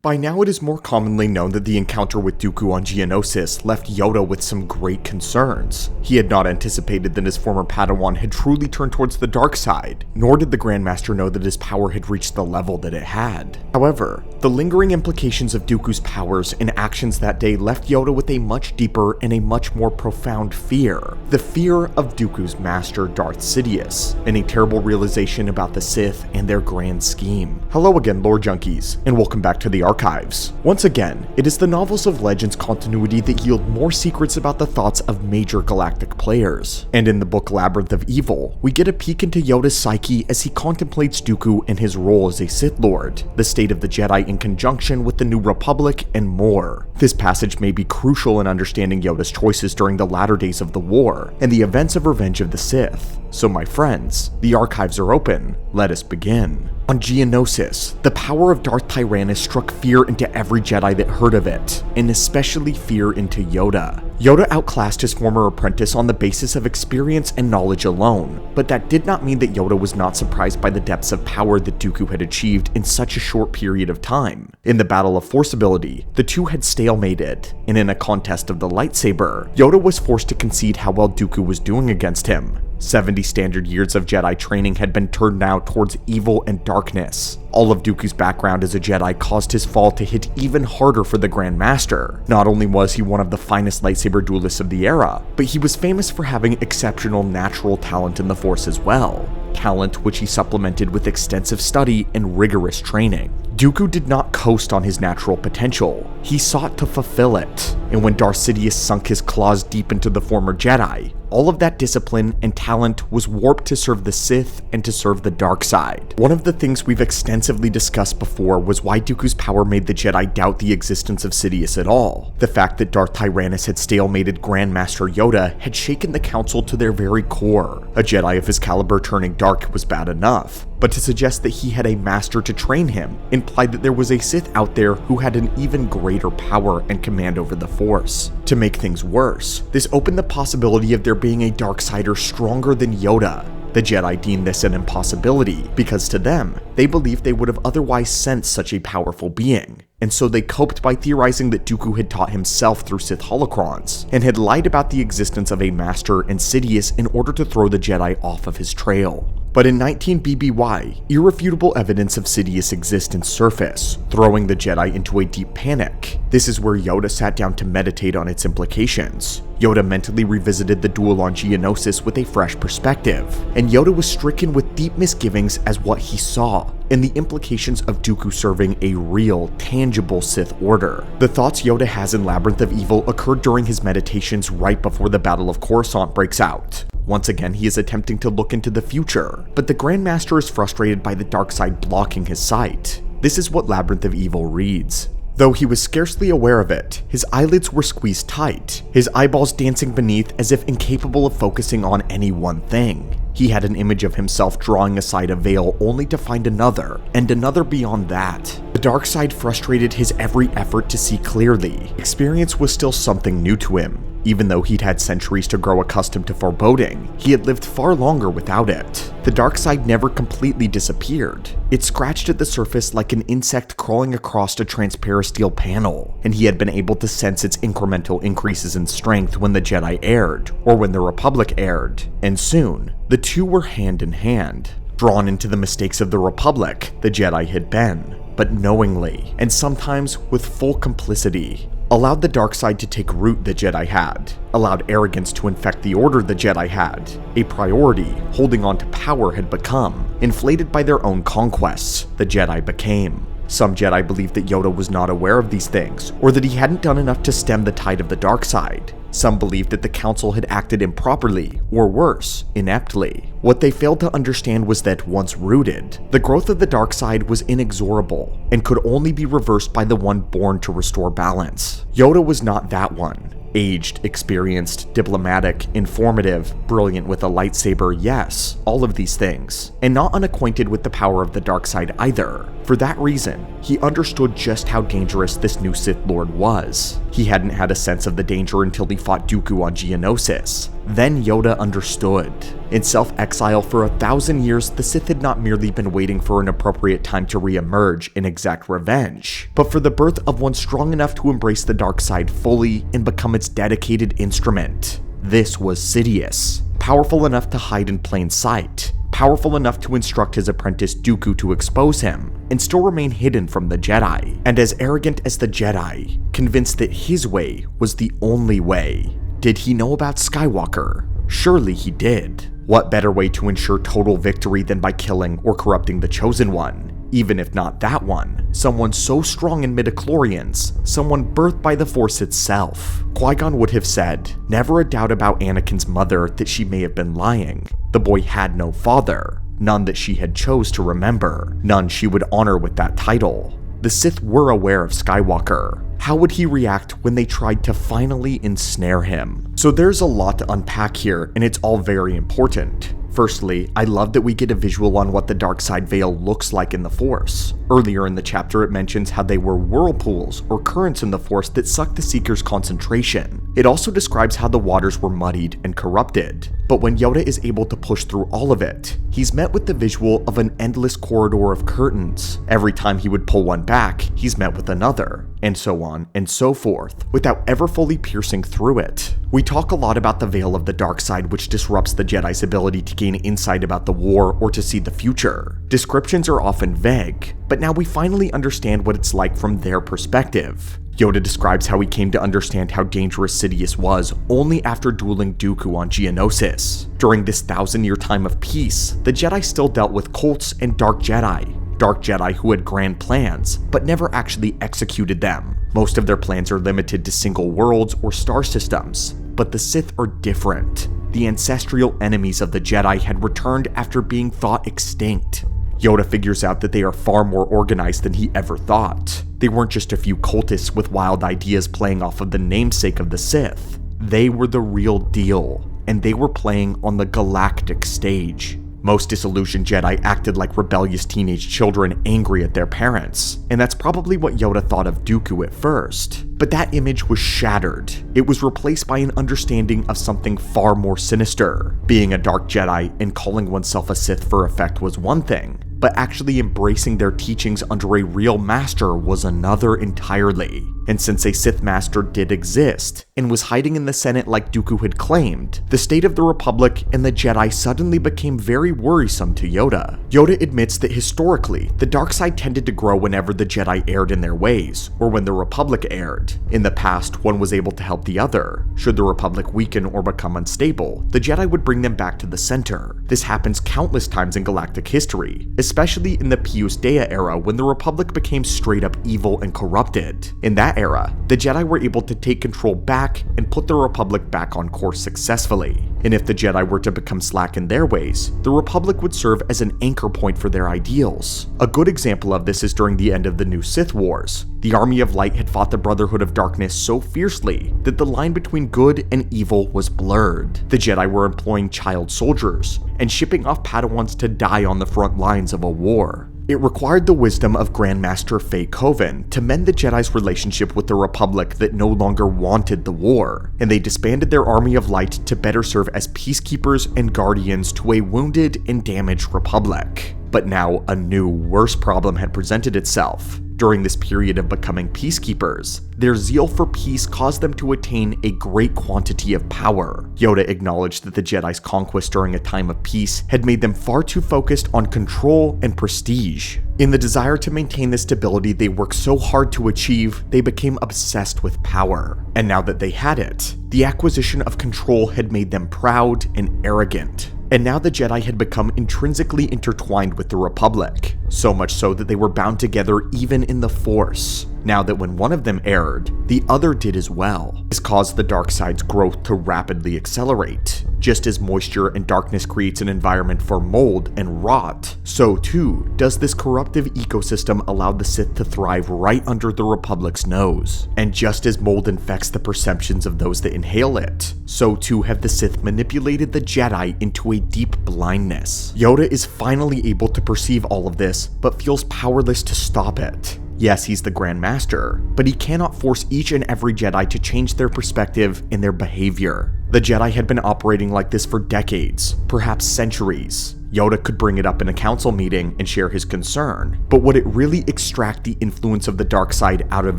By now it is more commonly known that the encounter with Dooku on Geonosis left Yoda with some great concerns. He had not anticipated that his former Padawan had truly turned towards the dark side, nor did the Grandmaster know that his power had reached the level that it had. However, the lingering implications of Dooku's powers and actions that day left Yoda with a much deeper and a much more profound fear. The fear of Dooku's master, Darth Sidious, and a terrible realization about the Sith and their grand scheme. Hello again, lore junkies, and welcome back to the Archives. Once again, it is the novels of Legends continuity that yield more secrets about the thoughts of major galactic players. And in the book Labyrinth of Evil, we get a peek into Yoda's psyche as he contemplates Dooku and his role as a Sith Lord, the state of the Jedi in conjunction with the New Republic, and more. This passage may be crucial in understanding Yoda's choices during the latter days of the war, and the events of Revenge of the Sith. So my friends, the archives are open, let us begin. On Geonosis, the power of Darth Tyrannus struck fear into every Jedi that heard of it, and especially fear into Yoda. Yoda outclassed his former apprentice on the basis of experience and knowledge alone, but that did not mean that Yoda was not surprised by the depths of power that Dooku had achieved in such a short period of time. In the Battle of Force ability, the two had stalemated, and in a contest of the lightsaber, Yoda was forced to concede how well Dooku was doing against him. 70 standard years of Jedi training had been turned now towards evil and darkness. All of Dooku's background as a Jedi caused his fall to hit even harder for the Grand Master. Not only was he one of the finest lightsaber duelists of the era, but he was famous for having exceptional natural talent in the Force as well. Talent which he supplemented with extensive study and rigorous training. Dooku did not coast on his natural potential, he sought to fulfill it, and when Darth Sidious sunk his claws deep into the former Jedi, all of that discipline and talent was warped to serve the Sith and to serve the dark side. One of the things we've extensively discussed before was why Dooku's power made the Jedi doubt the existence of Sidious at all. The fact that Darth Tyrannus had stalemated Grandmaster Yoda had shaken the Council to their very core. A Jedi of his caliber turning dark was bad enough, but to suggest that he had a master to train him implied that there was a Sith out there who had an even greater power and command over the Force. To make things worse, this opened the possibility of there being a Darksider stronger than Yoda. The Jedi deemed this an impossibility, because to them, they believed they would have otherwise sensed such a powerful being, and so they coped by theorizing that Dooku had taught himself through Sith holocrons, and had lied about the existence of a master and Sidious in order to throw the Jedi off of his trail. But in 19 BBY, irrefutable evidence of Sidious existence surfaced, throwing the Jedi into a deep panic. This is where Yoda sat down to meditate on its implications. Yoda mentally revisited the duel on Geonosis with a fresh perspective, and Yoda was stricken with deep misgivings as what he saw, and the implications of Dooku serving a real, tangible Sith order. The thoughts Yoda has in Labyrinth of Evil occurred during his meditations right before the Battle of Coruscant breaks out. Once again, he is attempting to look into the future, but the Grandmaster is frustrated by the dark side blocking his sight. This is what Labyrinth of Evil reads. Though he was scarcely aware of it, his eyelids were squeezed tight, his eyeballs dancing beneath as if incapable of focusing on any one thing. He had an image of himself drawing aside a veil only to find another, and another beyond that. The dark side frustrated his every effort to see clearly. Experience was still something new to him. Even though he'd had centuries to grow accustomed to foreboding, he had lived far longer without it. The dark side never completely disappeared. It scratched at the surface like an insect crawling across a transparent steel panel, and he had been able to sense its incremental increases in strength when the Jedi erred, or when the Republic erred, and soon, the two were hand in hand. Drawn into the mistakes of the Republic, the Jedi had been, but knowingly, and sometimes with full complicity. Allowed the dark side to take root the Jedi had, allowed arrogance to infect the order the Jedi had, a priority holding on to power had become, inflated by their own conquests, the Jedi became. Some Jedi believed that Yoda was not aware of these things, or that he hadn't done enough to stem the tide of the dark side. Some believed that the Council had acted improperly, or worse, ineptly. What they failed to understand was that once rooted, the growth of the dark side was inexorable, and could only be reversed by the one born to restore balance. Yoda was not that one. Aged, experienced, diplomatic, informative, brilliant with a lightsaber, yes, all of these things, and not unacquainted with the power of the dark side either. For that reason, he understood just how dangerous this new Sith Lord was. He hadn't had a sense of the danger until he fought Dooku on Geonosis. Then Yoda understood. In self-exile for 1,000 years, the Sith had not merely been waiting for an appropriate time to re-emerge and exact revenge, but for the birth of one strong enough to embrace the dark side fully and become its dedicated instrument. This was Sidious, powerful enough to hide in plain sight, powerful enough to instruct his apprentice Dooku to expose him, and still remain hidden from the Jedi, and as arrogant as the Jedi, convinced that his way was the only way. Did he know about Skywalker? Surely he did. What better way to ensure total victory than by killing or corrupting the Chosen One? Even if not that one, someone so strong in midichlorians, someone birthed by the Force itself. Qui-Gon would have said, never a doubt about Anakin's mother that she may have been lying. The boy had no father, none that she had chose to remember, none she would honor with that title. The Sith were aware of Skywalker. How would he react when they tried to finally ensnare him? So there's a lot to unpack here, and it's all very important. Firstly, I love that we get a visual on what the dark side veil looks like in the Force. Earlier in the chapter, it mentions how they were whirlpools or currents in the Force that sucked the Seeker's concentration. It also describes how the waters were muddied and corrupted. But when Yoda is able to push through all of it, he's met with the visual of an endless corridor of curtains. Every time he would pull one back, he's met with another, and so on and so forth, without ever fully piercing through it. We talk a lot about the veil of the dark side, which disrupts the Jedi's ability to gain insight about the war or to see the future. Descriptions are often vague, but now we finally understand what it's like from their perspective. Yoda describes how he came to understand how dangerous Sidious was only after dueling Dooku on Geonosis. During this 1,000-year time of peace, the Jedi still dealt with cults and dark Jedi who had grand plans, but never actually executed them. Most of their plans are limited to single worlds or star systems, but the Sith are different. The ancestral enemies of the Jedi had returned after being thought extinct. Yoda figures out that they are far more organized than he ever thought. They weren't just a few cultists with wild ideas playing off of the namesake of the Sith. They were the real deal, and they were playing on the galactic stage. Most disillusioned Jedi acted like rebellious teenage children angry at their parents, and that's probably what Yoda thought of Dooku at first. But that image was shattered. It was replaced by an understanding of something far more sinister. Being a dark Jedi and calling oneself a Sith for effect was one thing, but actually embracing their teachings under a real master was another entirely. And since a Sith master did exist, and was hiding in the Senate like Dooku had claimed, the state of the Republic and the Jedi suddenly became very worrisome to Yoda. Yoda admits that historically, the dark side tended to grow whenever the Jedi erred in their ways, or when the Republic erred. In the past, one was able to help the other. Should the Republic weaken or become unstable, the Jedi would bring them back to the center. This happens countless times in galactic history, especially in the Pius Dea era when the Republic became straight up evil and corrupted. In that era, the Jedi were able to take control back and put the Republic back on course successfully. And if the Jedi were to become slack in their ways, the Republic would serve as an anchor point for their ideals. A good example of this is during the end of the New Sith Wars. The Army of Light had fought the Brotherhood of Darkness so fiercely that the line between good and evil was blurred. The Jedi were employing child soldiers and shipping off Padawans to die on the front lines of a war. It required the wisdom of Grandmaster Faye Kovan to mend the Jedi's relationship with the Republic that no longer wanted the war, and they disbanded their Army of Light to better serve as peacekeepers and guardians to a wounded and damaged Republic. But now a new, worse problem had presented itself. During this period of becoming peacekeepers, their zeal for peace caused them to attain a great quantity of power. Yoda acknowledged that the Jedi's conquest during a time of peace had made them far too focused on control and prestige. In the desire to maintain the stability they worked so hard to achieve, they became obsessed with power. And now that they had it, the acquisition of control had made them proud and arrogant. And now the Jedi had become intrinsically intertwined with the Republic, so much so that they were bound together even in the Force. Now that when one of them erred, the other did as well. This caused the dark side's growth to rapidly accelerate. Just as moisture and darkness creates an environment for mold and rot, so too does this corruptive ecosystem allow the Sith to thrive right under the Republic's nose. And just as mold infects the perceptions of those that inhale it, so too have the Sith manipulated the Jedi into a deep blindness. Yoda is finally able to perceive all of this, but feels powerless to stop it. Yes, he's the Grand Master, but he cannot force each and every Jedi to change their perspective and their behavior. The Jedi had been operating like this for decades, perhaps centuries. Yoda could bring it up in a council meeting and share his concern, but would it really extract the influence of the dark side out of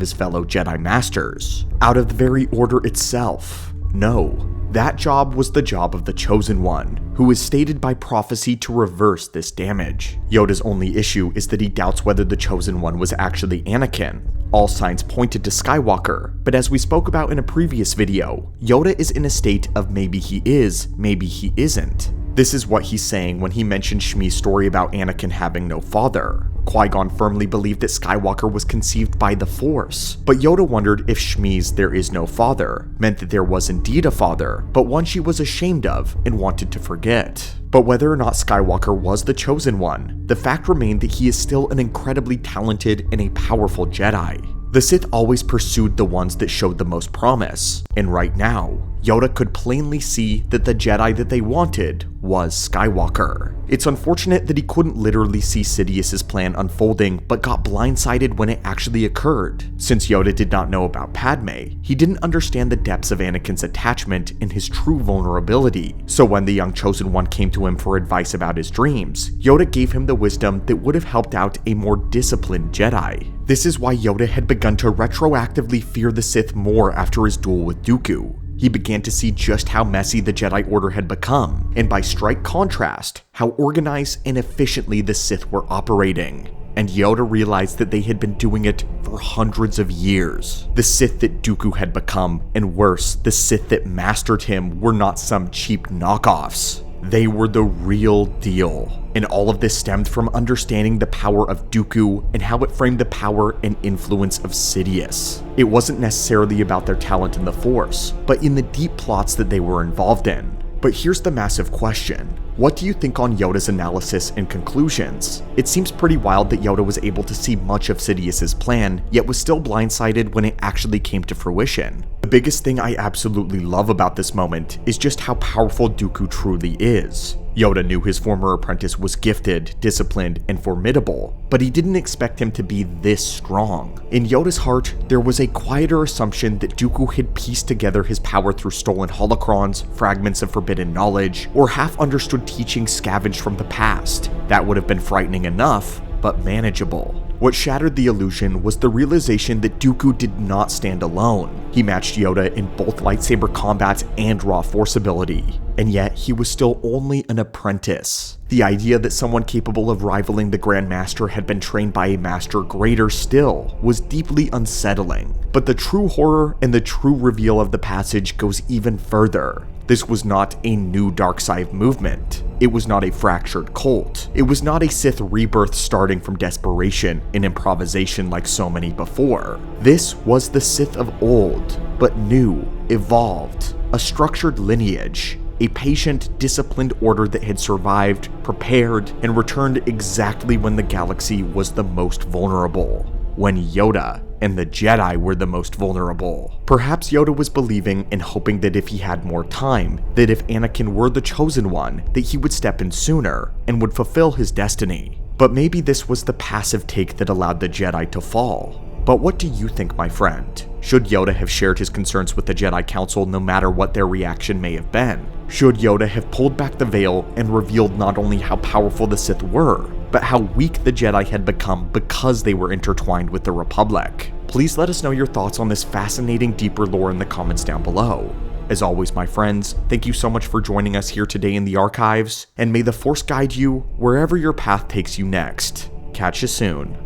his fellow Jedi Masters? Out of the very Order itself? No. That job was the job of the Chosen One, who is stated by prophecy to reverse this damage. Yoda's only issue is that he doubts whether the Chosen One was actually Anakin. All signs pointed to Skywalker, but as we spoke about in a previous video, Yoda is in a state of maybe he is, maybe he isn't. This is what he's saying when he mentioned Shmi's story about Anakin having no father. Qui-Gon firmly believed that Skywalker was conceived by the Force, but Yoda wondered if Shmi's "there is no father" meant that there was indeed a father, but one she was ashamed of and wanted to forget. But whether or not Skywalker was the Chosen One, the fact remained that he is still an incredibly talented and a powerful Jedi. The Sith always pursued the ones that showed the most promise, and right now, Yoda could plainly see that the Jedi that they wanted was Skywalker. It's unfortunate that he couldn't literally see Sidious's plan unfolding, but got blindsided when it actually occurred. Since Yoda did not know about Padme, he didn't understand the depths of Anakin's attachment and his true vulnerability. So when the young Chosen One came to him for advice about his dreams, Yoda gave him the wisdom that would have helped out a more disciplined Jedi. This is why Yoda had begun to retroactively fear the Sith more after his duel with Dooku. He began to see just how messy the Jedi Order had become, and by strike contrast, how organized and efficiently the Sith were operating. And Yoda realized that they had been doing it for hundreds of years. The Sith that Dooku had become, and worse, the Sith that mastered him, were not some cheap knockoffs. They were the real deal. And all of this stemmed from understanding the power of Dooku and how it framed the power and influence of Sidious. It wasn't necessarily about their talent in the Force, but in the deep plots that they were involved in. But here's the massive question. What do you think on Yoda's analysis and conclusions? It seems pretty wild that Yoda was able to see much of Sidious's plan, yet was still blindsided when it actually came to fruition. The biggest thing I absolutely love about this moment is just how powerful Dooku truly is. Yoda knew his former apprentice was gifted, disciplined, and formidable, but he didn't expect him to be this strong. In Yoda's heart, there was a quieter assumption that Dooku had pieced together his power through stolen holocrons, fragments of forbidden knowledge, or half-understood teachings scavenged from the past. That would have been frightening enough, but manageable. What shattered the illusion was the realization that Dooku did not stand alone. He matched Yoda in both lightsaber combat and raw force ability, and yet he was still only an apprentice. The idea that someone capable of rivaling the Grand Master had been trained by a master greater still was deeply unsettling. But the true horror and the true reveal of the passage goes even further. This was not a new dark side movement. It was not a fractured cult. It was not a Sith rebirth starting from desperation and improvisation like so many before. This was the Sith of old, but new, evolved, a structured lineage, a patient, disciplined order that had survived, prepared, and returned exactly when the galaxy was the most vulnerable. When Yoda and the Jedi were the most vulnerable. Perhaps Yoda was believing and hoping that if he had more time, that if Anakin were the Chosen One, that he would step in sooner and would fulfill his destiny. But maybe this was the passive take that allowed the Jedi to fall. But what do you think, my friend? Should Yoda have shared his concerns with the Jedi Council no matter what their reaction may have been? Should Yoda have pulled back the veil and revealed not only how powerful the Sith were, but how weak the Jedi had become because they were intertwined with the Republic? Please let us know your thoughts on this fascinating deeper lore in the comments down below. As always, my friends, thank you so much for joining us here today in the archives, and may the Force guide you wherever your path takes you next. Catch you soon.